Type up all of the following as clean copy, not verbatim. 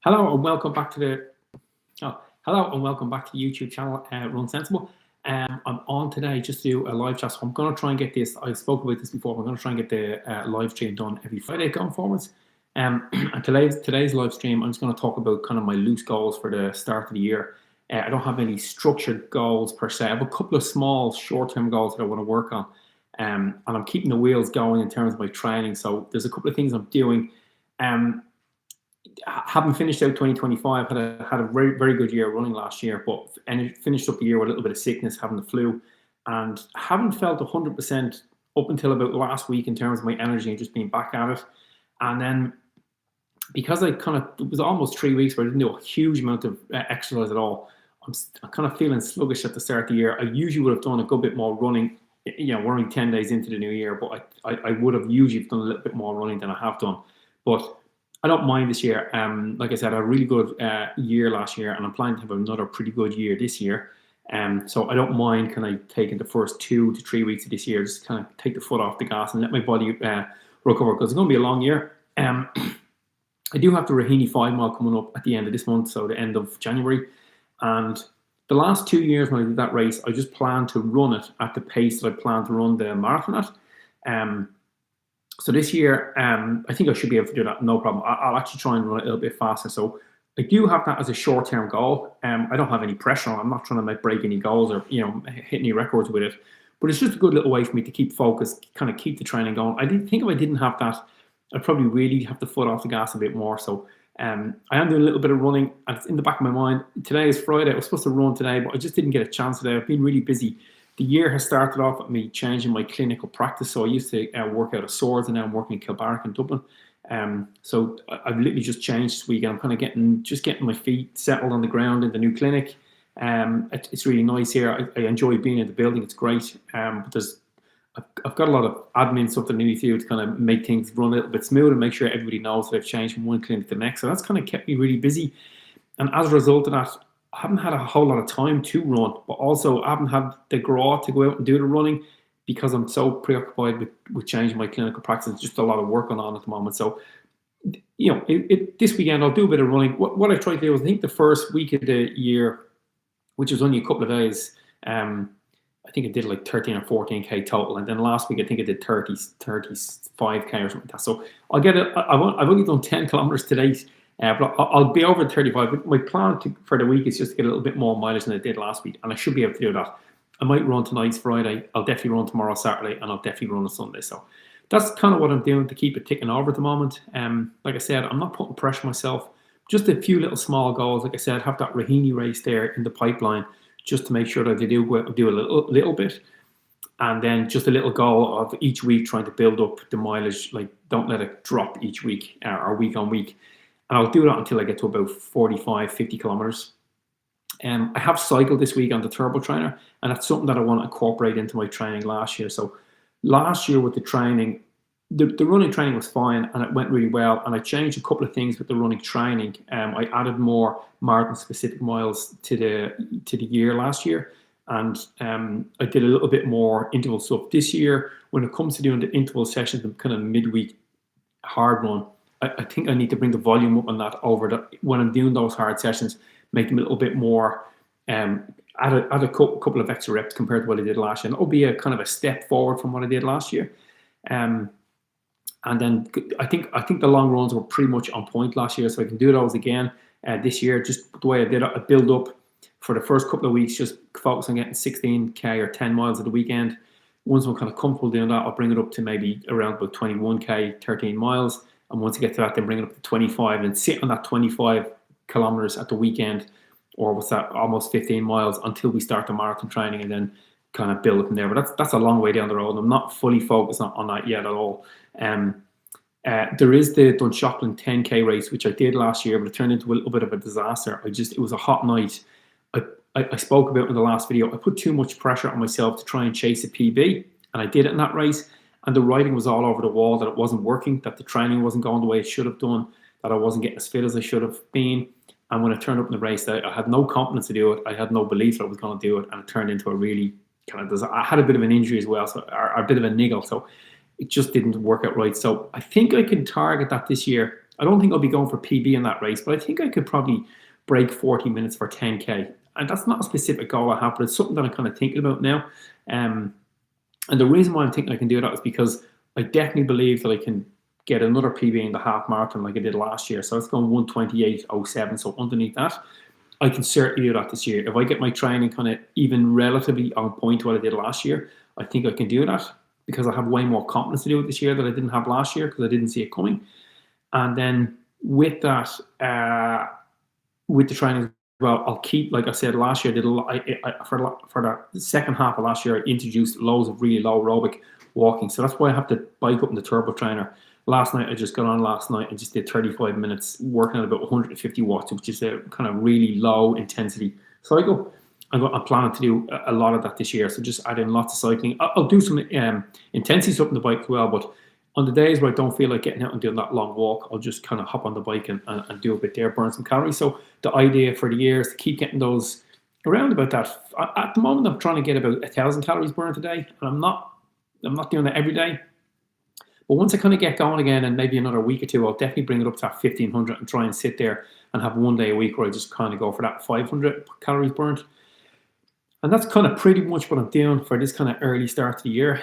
Hello and welcome back to the hello and welcome back to the YouTube channel Run Sensible. I'm on today just to do a live chat. So I'm going to try and get this. I spoke about this before. We're going to try and get the live stream done every Friday going forwards. And today's live stream, I'm just going to talk about kind of my loose goals for the start of the year. I don't have any structured goals per se. I have a couple of small short-term goals that I want to work on, and I'm keeping the wheels going in terms of my training. So there's a couple of things I'm doing. Haven't finished out 2025. Had a very, very good year running last year, but finished up the year with a little bit of sickness, having the flu, and haven't felt 100% up until about last week in terms of my energy and just being back at it. And then because it was almost 3 weeks where I didn't do a huge amount of exercise at all, I'm kind of feeling sluggish at the start of the year. I usually would have done a good bit more running. We're only 10 days into the new year, but I would have usually done a little bit more running than I have done. But I don't mind this year. Like I said, I had a really good year last year, and I'm planning to have another pretty good year this year. So I don't mind kind of taking the first 2 to 3 weeks of this year, just kind of take the foot off the gas and let my body recover, because it's going to be a long year. I do have the Raheny 5 mile coming up at the end of this month, so the end of January. And the last 2 years when I did that race, I just planned to run it at the pace that I planned to run the marathon at. So this year, I think I should be able to do that, no problem. I'll actually try and run it a little bit faster. So I do have that as a short-term goal. I don't have any pressure on. I'm not trying to break any goals or hit any records with it. But it's just a good little way for me to keep focused, kind of keep the training going. I did think if I didn't have that, I'd probably really have to foot off the gas a bit more. So I am doing a little bit of running, and it's in the back of my mind. Today is Friday. I was supposed to run today, but I just didn't get a chance today. I've been really busy. The year has started off with me changing my clinical practice. So I used to work out of Swords, and now I'm working in Kilbarrack and Dublin. So I've literally just changed this week, and I'm kind of getting my feet settled on the ground in the new clinic. It's really nice here. I enjoy being in the building. It's great. But I've got a lot of admin stuff that I need to do to kind of make things run a little bit smooth and make sure everybody knows that I've changed from one clinic to the next. So that's kind of kept me really busy. And as a result of that, I haven't had a whole lot of time to run, but also I haven't had the graw to go out and do the running because I'm so preoccupied with changing my clinical practice. It's just a lot of work going on at the moment. So, this weekend I'll do a bit of running. What I tried to do was, I think the first week of the year, which was only a couple of days, I think I did like 13 or 14K total. And then last week, I think I did 35K or something like that. So I'll get it. I've only done 10 kilometers today. But I'll be over 35. But my plan for the week is just to get a little bit more mileage than I did last week, and I should be able to do that. I might run tonight's Friday. I'll definitely run tomorrow, Saturday, and I'll definitely run on Sunday. So that's kind of what I'm doing to keep it ticking over at the moment. Like I said, I'm not putting pressure on myself. Just a few little small goals. Like I said, have that Raheny race there in the pipeline, just to make sure that I do a little bit. And then just a little goal of each week trying to build up the mileage. Like, don't let it drop each week or week on week. And I'll do that until I get to about 45, 50 kilometers. I have cycled this week on the turbo trainer, and that's something that I want to incorporate into my training last year. So last year with the training, the running training was fine and it went really well. And I changed a couple of things with the running training. I added more marathon specific miles to the year last year. And I did a little bit more interval stuff this year. When it comes to doing the interval sessions, the kind of midweek hard run, I think I need to bring the volume up on that when I'm doing those hard sessions, make them a little bit more, add a couple of extra reps compared to what I did last year. And it'll be a kind of a step forward from what I did last year. And then I think the long runs were pretty much on point last year, so I can do those again this year. Just the way I did it, I build up for the first couple of weeks, just focus on getting 16K or 10 miles at the weekend. Once I'm kind of comfortable doing that, I'll bring it up to maybe around about 21K, 13 miles. And once I get to that, then bring it up to 25 and sit on that 25 kilometers at the weekend, or what's that, almost 15 miles until we start the marathon training, and then kind of build up from there. But that's a long way down the road. I'm not fully focused on that yet at all. There is the Dunshaughlin 10K race, which I did last year, but it turned into a little bit of a disaster. It was a hot night. I spoke about in the last video, I put too much pressure on myself to try and chase a PB, and I did it in that race. And the writing was all over the wall that it wasn't working, that the training wasn't going the way it should have done, that I wasn't getting as fit as I should have been. And when I turned up in the race, I had no confidence to do it. I had no belief that I was going to do it. And it turned into a really kind of, I had a bit of an injury as well, so or a bit of a niggle. So it just didn't work out right. So I think I can target that this year. I don't think I'll be going for PB in that race, but I think I could probably break 40 minutes for 10K. And that's not a specific goal I have, but it's something that I'm kind of thinking about now. And the reason why I'm thinking I can do that is because I definitely believe that I can get another PB in the half marathon like I did last year. So it's going 1:28:07. So underneath that, I can certainly do that this year. If I get my training kind of even relatively on point to what I did last year, I think I can do that because I have way more confidence to do it this year that I didn't have last year because I didn't see it coming. And then with that, with the training as well, I'll keep, like I said, last year I did a lot, for the second half of last year, I introduced loads of really low aerobic walking. So that's why I have to bike up in the turbo trainer. Last night, I just got on last night and just did 35 minutes working at about 150 watts, which is a kind of really low intensity cycle. I'm planning to do a lot of that this year. So just add in lots of cycling. I'll do some intensity stuff on the bike as well, but on the days where I don't feel like getting out and doing that long walk, I'll just kind of hop on the bike and do a bit there, burn some calories. So the idea for the year is to keep getting those around about that. At the moment, I'm trying to get about 1,000 calories burned a day, and I'm not doing that every day. But once I kind of get going again, and maybe another week or two, I'll definitely bring it up to that 1,500 and try and sit there and have one day a week where I just kind of go for that 500 calories burned. And that's kind of pretty much what I'm doing for this kind of early start to the year.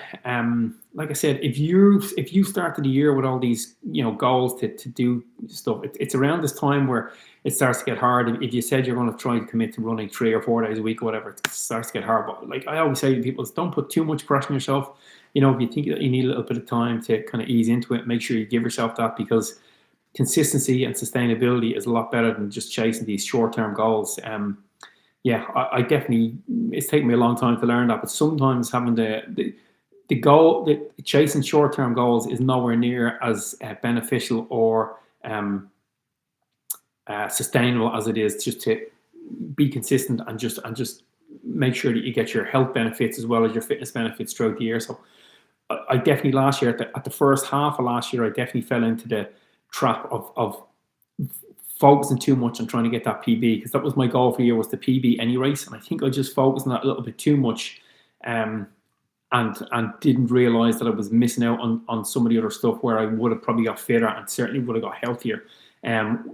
Like I said, if you started the year with all these goals to do stuff, it's around this time where it starts to get hard. If you said you're going to try to commit to running 3 or 4 days a week or whatever, it starts to get hard. But like I always say to people, don't put too much pressure on yourself. If you think that you need a little bit of time to kind of ease into it, make sure you give yourself that, because consistency and sustainability is a lot better than just chasing these short-term goals. I definitely, it's taken me a long time to learn that, but sometimes having the chasing short-term goals is nowhere near as beneficial or sustainable as it is just to be consistent and just make sure that you get your health benefits as well as your fitness benefits throughout the year. So I definitely last year at the first half of last year, I definitely fell into the trap of focusing too much on trying to get that PB, because that was my goal for the year, was the PB any race. And I think I just focused on that a little bit too much, and didn't realize that I was missing out on some of the other stuff where I would have probably got fitter and certainly would have got healthier,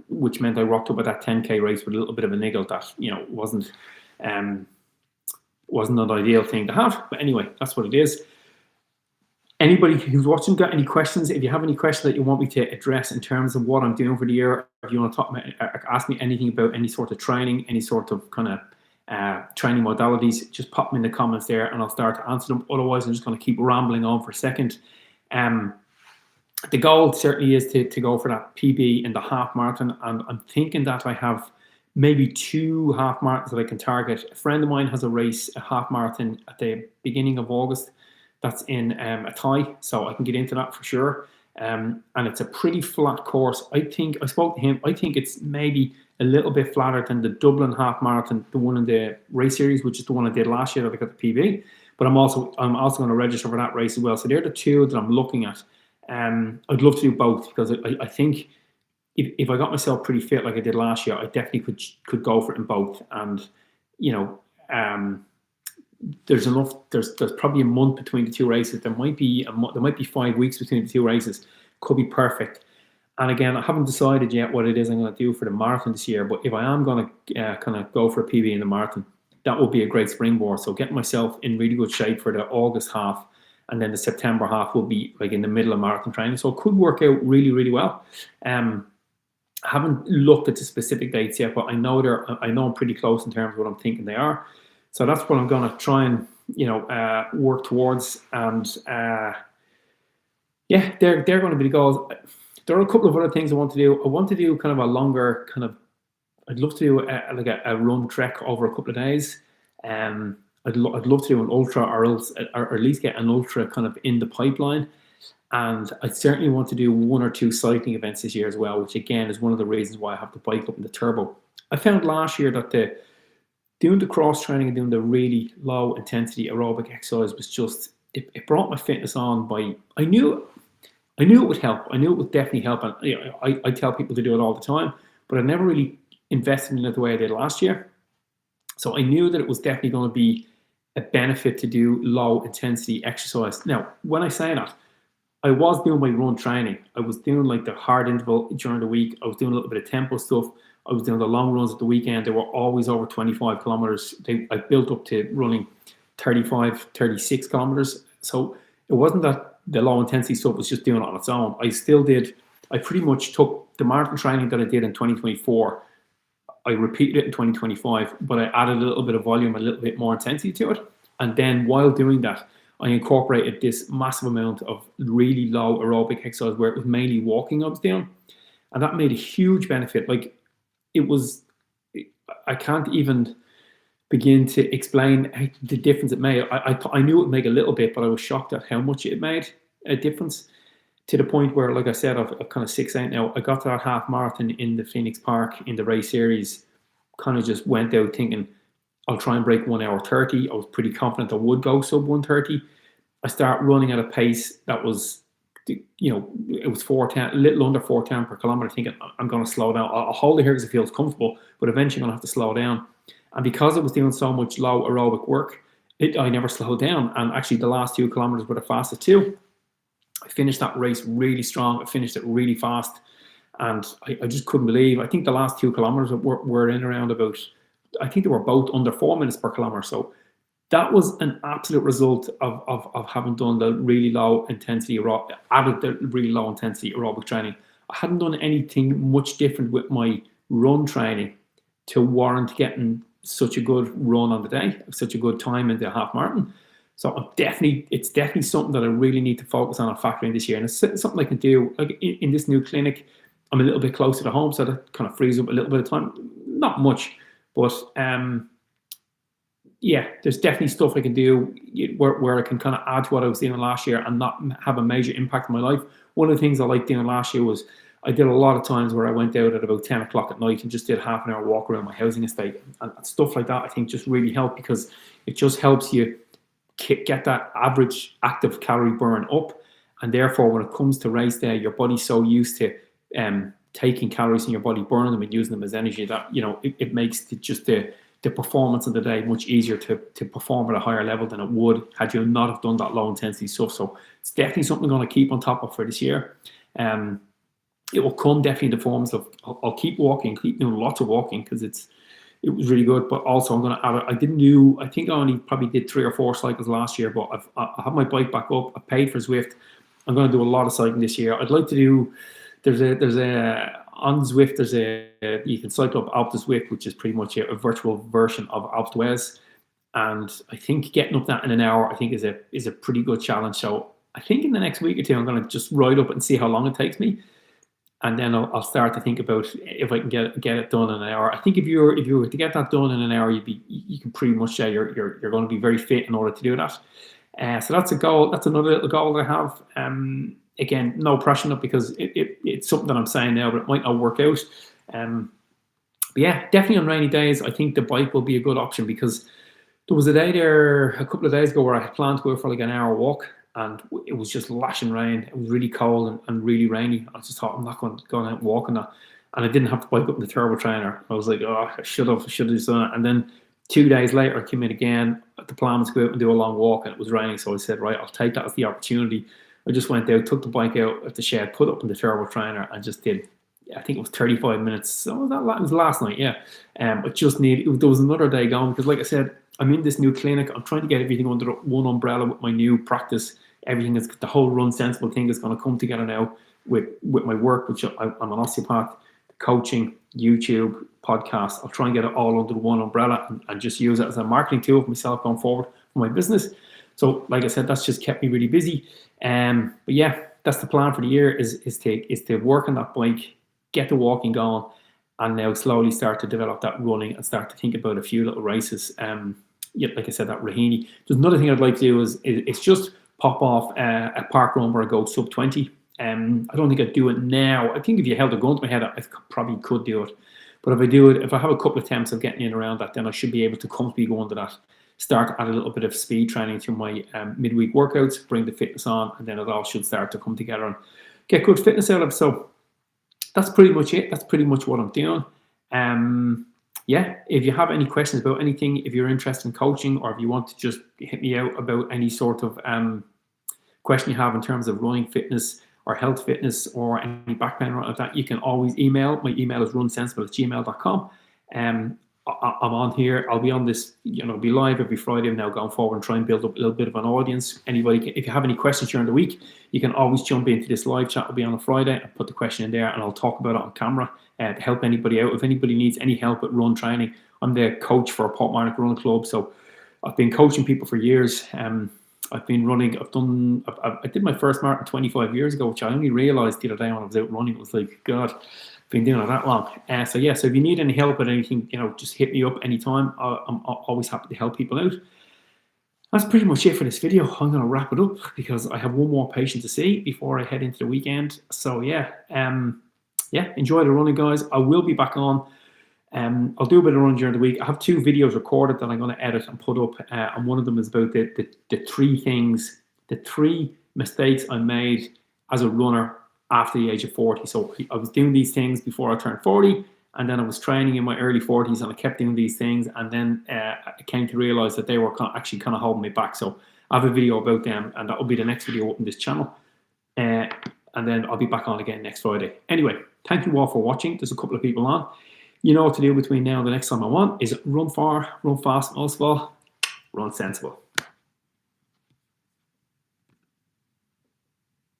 which meant I rocked up at that 10K race with a little bit of a niggle that wasn't an ideal thing to have. But anyway, that's what it is. Anybody who's watching got any questions? If you have any questions that you want me to address in terms of what I'm doing for the year, if you want to ask me anything about any sort of training, any sort of kind of training modalities, just pop them in the comments there and I'll start to answer them. Otherwise, I'm just going to keep rambling on for a second. The goal certainly is to go for that PB in the half marathon, and I'm thinking that I have maybe 2 half marathons that I can target. A friend of mine has a half marathon at the beginning of August. That's in a Thai, so I can get into that for sure. And it's a pretty flat course. I spoke to him. I think it's maybe a little bit flatter than the Dublin half marathon, the one in the race series, which is the one I did last year that I got the PB. But I'm also going to register for that race as well. So they're the 2 that I'm looking at. I'd love to do both, because I think if I got myself pretty fit like I did last year, I definitely could go for it in both. And there's probably a month between the 2 races. There might be 5 weeks between the 2 races. Could be perfect. And again, I haven't decided yet what it is I'm going to do for the marathon this year. But if I am going to kind of go for a PB in the marathon, that would be a great springboard. So getting myself in really good shape for the August half, and then the September half will be like in the middle of marathon training. So it could work out really, really well. I haven't looked at the specific dates yet, but I know I'm pretty close in terms of what I'm thinking they are. So that's what I'm going to try and work towards. And they're going to be the goals. There are a couple of other things I want to do. I want to do kind of a longer kind of. I'd love to do a run trek over a couple of days. I'd love to do an ultra, or at least get an ultra kind of in the pipeline. And I certainly want to do 1 or 2 cycling events this year as well, which again is one of the reasons why I have the bike up in the turbo. I found last year that doing the cross training and doing the really low intensity aerobic exercise was just, it brought my fitness on by, I knew it would help. I knew it would definitely help. And I tell people to do it all the time, but I never really invested in it the way I did last year. So I knew that it was definitely going to be a benefit to do low intensity exercise. Now, when I say that, I was doing my run training. I was doing like the hard interval during the week. I was doing a little bit of tempo stuff. I was doing the long runs at the weekend. They were always over 25 kilometers. I built up to running 35, 36 kilometers. So it wasn't that the low intensity stuff was just doing it on its own. I pretty much took the marathon training that I did in 2024. I repeated it in 2025, but I added a little bit of volume, a little bit more intensity to it. And then while doing that, I incorporated this massive amount of really low aerobic exercise where it was mainly walking I was doing. And that made a huge benefit. Like it was, I can't even begin to explain the difference it made. I knew it would make a little bit, but I was shocked at how much it made a difference, to the point where, like I said, I've kind of 6'8" now. I got to that half marathon in the Phoenix Park in the race series, kind of just went out thinking, I'll try and break 1 hour 30. I was pretty confident I would go sub 130. I start running at a pace that was, it was 410, a little under 410 per kilometer, thinking I'm going to slow down. I'll hold it here because it feels comfortable, but eventually I'm going to have to slow down. And because I was doing so much low aerobic work, I never slowed down. And actually the last 2 kilometers were the fastest too. I finished that race really strong. I finished it really fast. And I just couldn't believe, I think the last 2 kilometers were in around about, I think they were both under 4 minutes per kilometer. So that was an absolute result of having done the really low intensity, added the really low intensity aerobic training. I hadn't done anything much different with my run training to warrant getting such a good run on the day, such a good time in the half marathon. So it's definitely something that I really need to focus on and factor in this year. And it's something I can do. Like in this new clinic, I'm a little bit closer to home, so that kind of frees up a little bit of time. Not much, but yeah, there's definitely stuff I can do where I can kind of add to what I was doing last year and not have a major impact on my life. One of the things I liked doing last year was I did a lot of times where I went out at about 10 o'clock at night and just did half an hour walk around my housing estate. And stuff like that I think just really helped, because it just helps you get that average active calorie burn up. And therefore, when it comes to race day, your body's so used to taking calories in your body, burning them and using them as energy, that it makes the performance of the day much easier to perform at a higher level than it would had you not have done that low intensity stuff. So it's definitely something I'm going to keep on top of for this year. It will come definitely in the forms of I'll keep walking, keep doing lots of walking, because it was really good. But also I'm going to add I think I only probably did 3 or 4 cycles last year, but I have my bike back up. I paid for Zwift. I'm going to do a lot of cycling this year. I'd like to do, there's a on Zwift, you can cycle up Alpe to Zwift, which is pretty much a virtual version of Alpe d'Huez. And I think getting up that in an hour, I think is a pretty good challenge. So I think in the next week or two, I'm going to just ride up and see how long it takes me. And then I'll start to think about if I can get it done in an hour. I think if you were to get that done in an hour, you can pretty much say you're going to be very fit in order to do that. So that's a goal. That's another little goal that I have. Again, no pressure on it, because it's something that I'm saying now, but it might not work out. But yeah, definitely on rainy days, I think the bike will be a good option, because there was a day there a couple of days ago where I had planned to go for like an hour walk, and it was just lashing rain. It was really cold and really rainy. I just thought, I'm not going out and walking that. And I didn't have to bike up in the turbo trainer. I was like, oh, I should have just done it. And then 2 days later, I came in again. The plan was to go out and do a long walk, and it was raining. So I said, right, I'll take that as the opportunity. I just went out, took the bike out of the shed, put it up in the turbo trainer, and just did, I think it was 35 minutes. So it was last night, yeah. There was another day going, because like I said, I'm in this new clinic. I'm trying to get everything under one umbrella with my new practice. Everything is, the whole Run Sensible thing is going to come together now with my work, which I'm an osteopath, coaching, YouTube, podcast. I'll try and get it all under one umbrella and just use it as a marketing tool for myself going forward for my business. So like I said, that's just kept me really busy. But yeah, that's the plan for the year is to work on that bike, get the walking going, and now slowly start to develop that running and start to think about a few little races. Yeah, like I said, that Raheny. There's another thing I'd like to do is just pop off a park run where I go sub 20. I don't think I'd do it now. I think if you held a gun to my head, I probably could do it. But if I have a couple of attempts of getting in around that, then I should be able to comfortably go into that. Start to add a little bit of speed training to my midweek workouts, bring the fitness on, and then it all should start to come together and get good fitness out of it. So that's pretty much it. That's pretty much what I'm doing. Yeah, if you have any questions about anything, if you're interested in coaching, or if you want to just hit me out about any sort of question you have in terms of running fitness or health fitness or any back pain or like that, you can always email. My email is runsensible@gmail.com. I'm on here. I'll be on this, be live every Friday now going forward and try and build up a little bit of an audience. Anybody, if you have any questions during the week, you can always jump into this live chat. I'll be on a Friday and put the question in there, and I'll talk about it on camera to help anybody out. If anybody needs any help with run training, I'm the coach for Portmarnock Run Club. So I've been coaching people for years. I've been running. I did my first marathon 25 years ago, which I only realized the other day when I was out running. It was like, God, I've been doing it that long. So if you need any help with anything, just hit me up anytime. I'm always happy to help people out. That's pretty much it for this video. I'm going to wrap it up because I have one more patient to see before I head into the weekend. So enjoy the running, guys. I will be back on. I'll do a bit of running during the week. I have 2 videos recorded that I'm going to edit and put up, and one of them is about the 3 mistakes I made as a runner after the age of 40. So I was doing these things before I turned 40, and then I was training in my early 40s, and I kept doing these things, and then I came to realize that they were actually kind of holding me back. So I have a video about them, and that will be the next video up on this channel. And then I'll be back on again next Friday. Anyway, thank you all for watching. There's a couple of people on. You know what to do between now and the next time I want is run far, run fast, and most of all, run sensible.